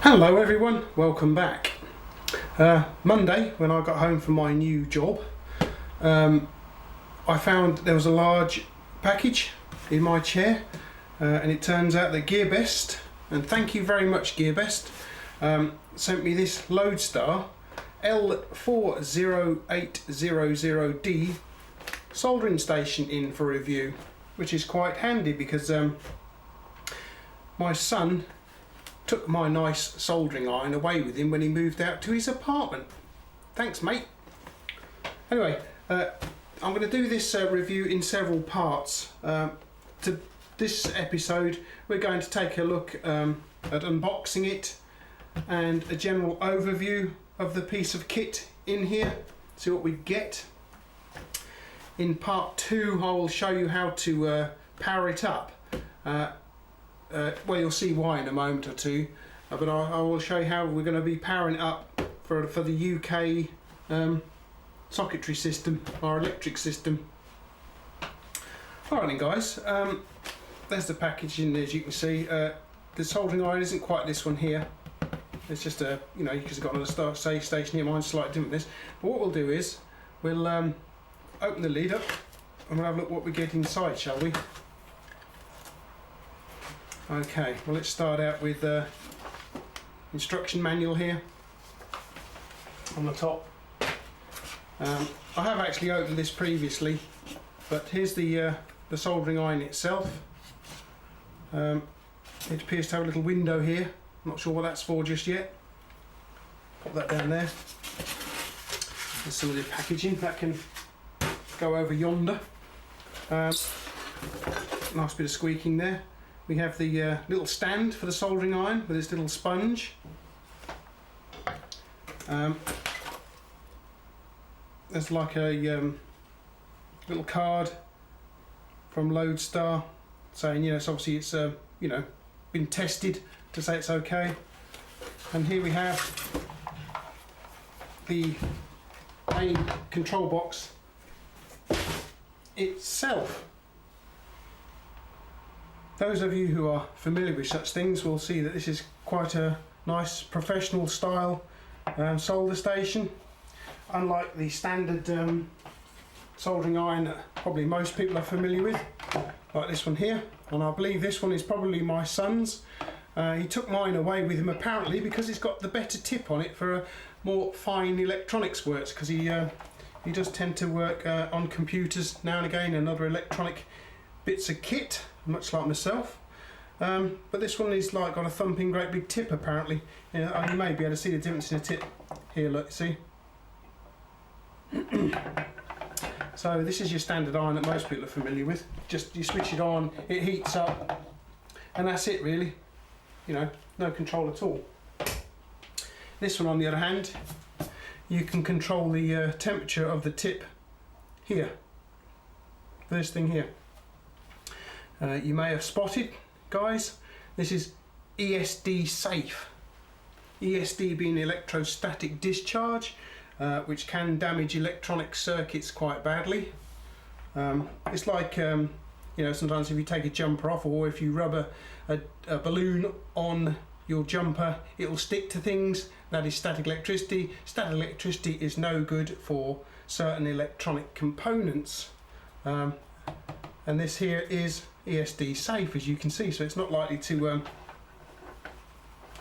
Hello everyone, welcome back. Monday, when I got home from my new job, I found there was a large package in my chair, and it turns out that GearBest, and thank you very much GearBest, sent me this Lodestar L40800D Soldering Station in for review, which is quite handy because my son took my nice soldering iron away with him when he moved out to his apartment. Thanks, mate. Anyway, I'm going to do this review in several parts. To this episode, we're going to take a look at unboxing it and a general overview of the piece of kit in here, see what we get. In part 2, I will show you how to power it up. Well, you'll see why in a moment or two, but I will show you how we're going to be powering it up for the UK socketry system, our electric system. Alright then guys, there's the packaging as you can see. The soldering iron isn't quite this one here. It's just a, you know, because it's got another station here, mine's slightly different than this. But what we'll do is, we'll open the lid up and we'll have a look what we get inside, shall we? Okay, well let's start out with the instruction manual here on the top. I have actually opened this previously, but here's the soldering iron itself. It appears to have a little window here. I'm not sure what that's for just yet. Pop that down there. There's some of the packaging that can go over yonder. Nice bit of squeaking there. We have the little stand for the soldering iron with this little sponge. There's like a little card from Lodestar saying, you know, so obviously it's you know, been tested to say it's okay. And here we have the main control box itself. Those of you who are familiar with such things will see that this is quite a nice professional style solder station. Unlike the standard soldering iron that probably most people are familiar with, like this one here, and I believe this one is probably my son's. He took mine away with him apparently because it's got the better tip on it for a more fine electronics works, because he does tend to work on computers now and again and other electronic bits of kit, much like myself. But this one is like got a thumping great big tip apparently. You know, you may be able to see the difference in the tip here, look, see? So this is your standard iron that most people are familiar with. Just you switch it on, it heats up, and that's it really. You know, no control at all. This one on the other hand, you can control the temperature of the tip here, this thing here. You may have spotted, guys, this is ESD safe. ESD being electrostatic discharge, which can damage electronic circuits quite badly. It's like, you know, sometimes if you take a jumper off, or if you rub a balloon on your jumper, it will stick to things. That is static electricity. Static electricity is no good for certain electronic components. And this here is ESD safe, as you can see, so it's not likely to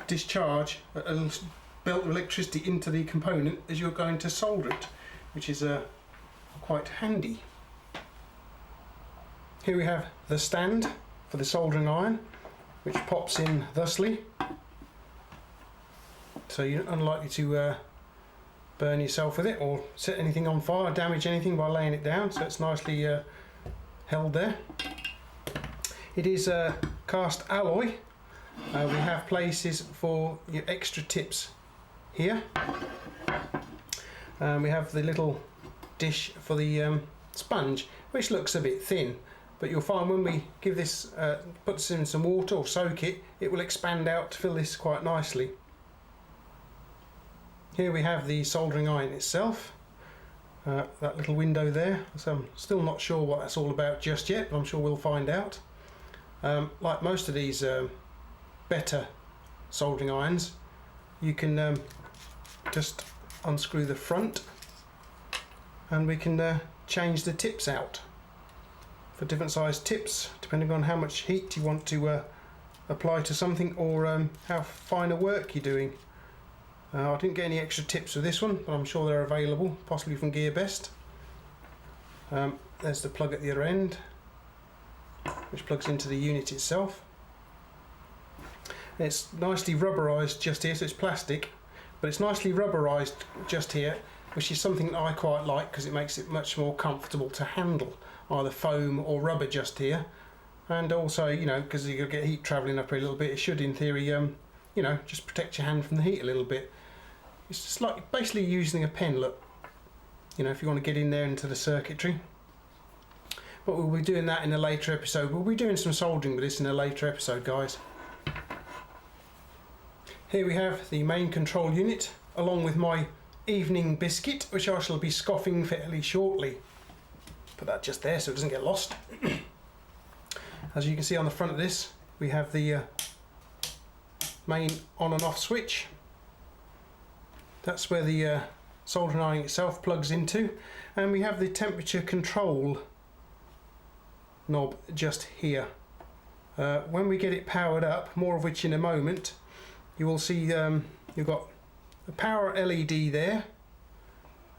discharge a little belt of electricity into the component as you're going to solder it, which is quite handy. Here we have the stand for the soldering iron, which pops in thusly, so you're unlikely to burn yourself with it or set anything on fire or damage anything by laying it down, so it's nicely held there. It is cast alloy. We have places for your extra tips here. We have the little dish for the sponge, which looks a bit thin, but you'll find when we give this, put this in some water or soak it, it will expand out to fill this quite nicely. Here we have the soldering iron itself. That little window there, so I'm still not sure what that's all about just yet, but I'm sure we'll find out. Like most of these better soldering irons, you can just unscrew the front, and we can change the tips out for different size tips depending on how much heat you want to apply to something, or how fine a work you're doing. I didn't get any extra tips with this one, but I'm sure they're available, possibly from GearBest. There's the plug at the other end, which plugs into the unit itself. It's nicely rubberized just here, so it's plastic, but it's nicely rubberized just here, which is something that I quite like because it makes it much more comfortable to handle, either foam or rubber just here. And also, you know, because you'll get heat travelling up here a little bit, it should in theory, you know, just protect your hand from the heat a little bit. It's just like basically using a pen, look, you know, if you want to get in there into the circuitry. But we'll be doing that in a later episode. We'll be doing some soldering with this in a later episode, guys. Here we have the main control unit, along with my evening biscuit, which I shall be scoffing fairly shortly. Put that just there so it doesn't get lost. As you can see on the front of this, we have the main on and off switch. That's where the soldering iron itself plugs into, and we have the temperature control knob just here. When we get it powered up, more of which in a moment, you will see you've got the power LED there,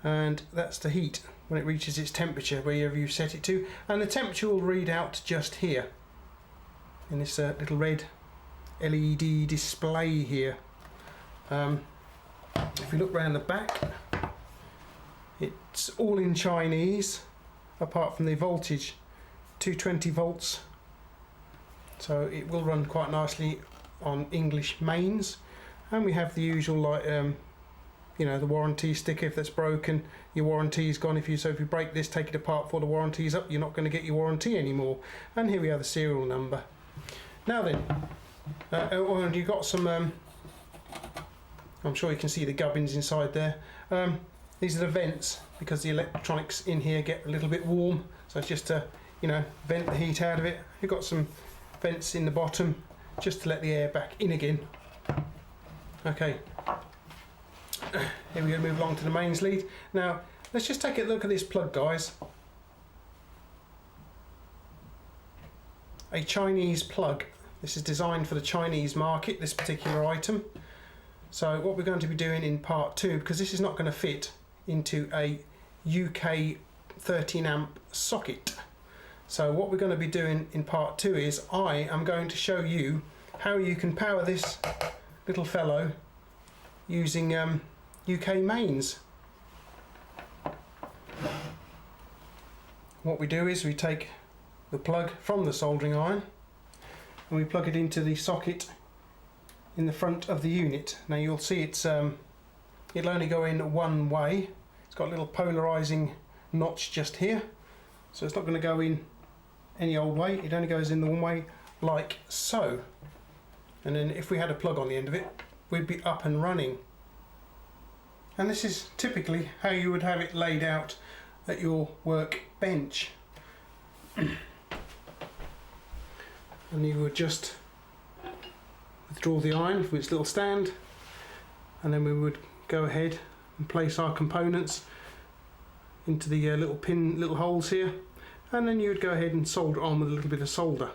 and that's the heat when it reaches its temperature wherever you set it to, and the temperature will read out just here in this little red LED display here. If you look round the back, it's all in Chinese apart from the voltage, 220 volts, so it will run quite nicely on English mains. And we have the usual, like you know, the warranty sticker. If that's broken, your warranty's gone. If you break this, take it apart before the warranty's up, you're not going to get your warranty anymore. And here we have the serial number. Now then, and you've got some I'm sure you can see the gubbins inside there. These are the vents, because the electronics in here get a little bit warm, so it's just to, you know, vent the heat out of it. You've got some vents in the bottom just to let the air back in again. Okay, here we go, move along to the mains lead. Now let's just take a look at this plug, guys. A Chinese plug. This is designed for the Chinese market, this particular item. So what we're going to be doing in part 2, because this is not going to fit into a UK 13 amp socket. So what we're going to be doing in part 2 is I am going to show you how you can power this little fellow using UK mains. What we do is we take the plug from the soldering iron and we plug it into the socket in the front of the unit. Now you'll see it's it'll only go in one way. It's got a little polarizing notch just here, so it's not going to go in any old way. It only goes in the one way, like so. And then if we had a plug on the end of it, we'd be up and running. And this is typically how you would have it laid out at your workbench. And you would just withdraw the iron from its little stand, and then we would go ahead and place our components into the little holes here, and then you would go ahead and solder on with a little bit of solder.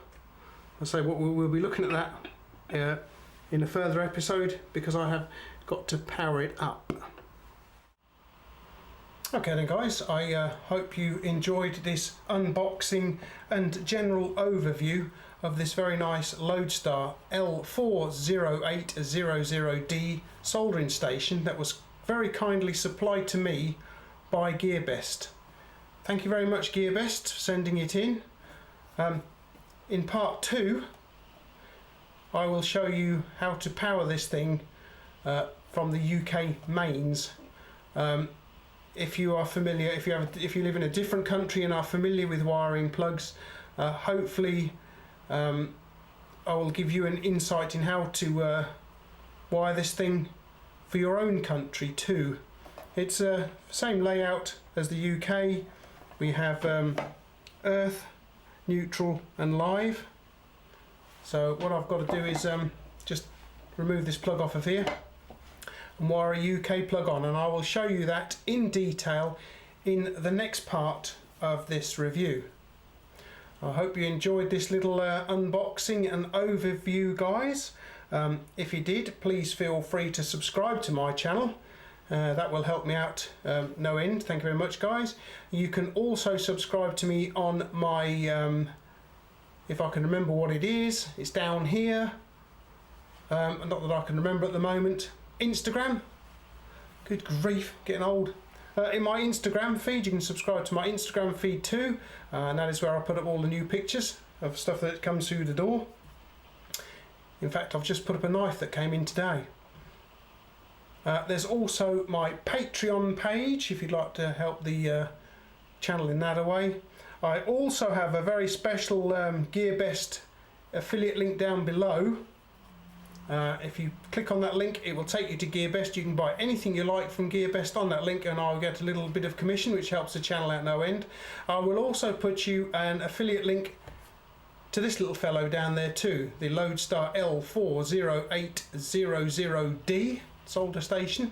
I say what we'll be looking at that in a further episode, because I have got to power it up. Okay then guys, I hope you enjoyed this unboxing and general overview of this very nice Lodestar L40800D soldering station that was very kindly supplied to me by GearBest. Thank you very much, GearBest, for sending it in. In part 2 I will show you how to power this thing from the UK mains. If you are familiar, if you live in a different country and are familiar with wiring plugs, hopefully I will give you an insight in how to wire this thing for your own country too. It's the same layout as the UK. We have earth, neutral and live. So what I've got to do is just remove this plug off of here, and wire a UK plug on, and I will show you that in detail in the next part of this review. I hope you enjoyed this little unboxing and overview, guys. If you did, please feel free to subscribe to my channel. That will help me out no end. Thank you very much, guys. You can also subscribe to me on my, if I can remember what it is, it's down here. Not that I can remember at the moment. Instagram. Good grief, getting old. In my Instagram feed, you can subscribe to my Instagram feed too, and that is where I put up all the new pictures of stuff that comes through the door. In fact, I've just put up a knife that came in today. There's also my Patreon page if you'd like to help the channel in that way. I also have a very special GearBest affiliate link down below. If you click on that link, it will take you to GearBest. You can buy anything you like from GearBest on that link, and I'll get a little bit of commission, which helps the channel out no end. I will also put you an affiliate link to this little fellow down there too, the Lodestar L40800D Solder Station,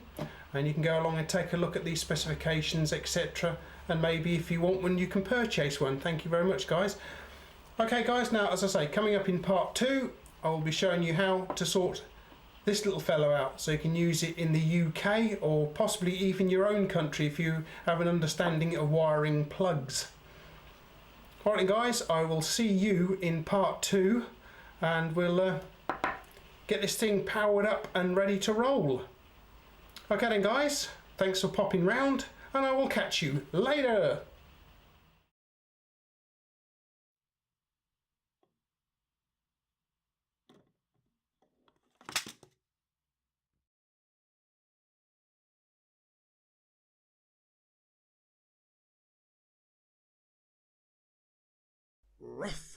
and you can go along and take a look at these specifications, etc., and maybe if you want one, you can purchase one. Thank you very much, guys. Okay, guys, now as I say, coming up in part 2, I will be showing you how to sort this little fellow out so you can use it in the UK or possibly even your own country if you have an understanding of wiring plugs. Alright guys, I will see you in part 2, and we'll get this thing powered up and ready to roll. Okay then guys, thanks for popping round, and I will catch you later. Ruff.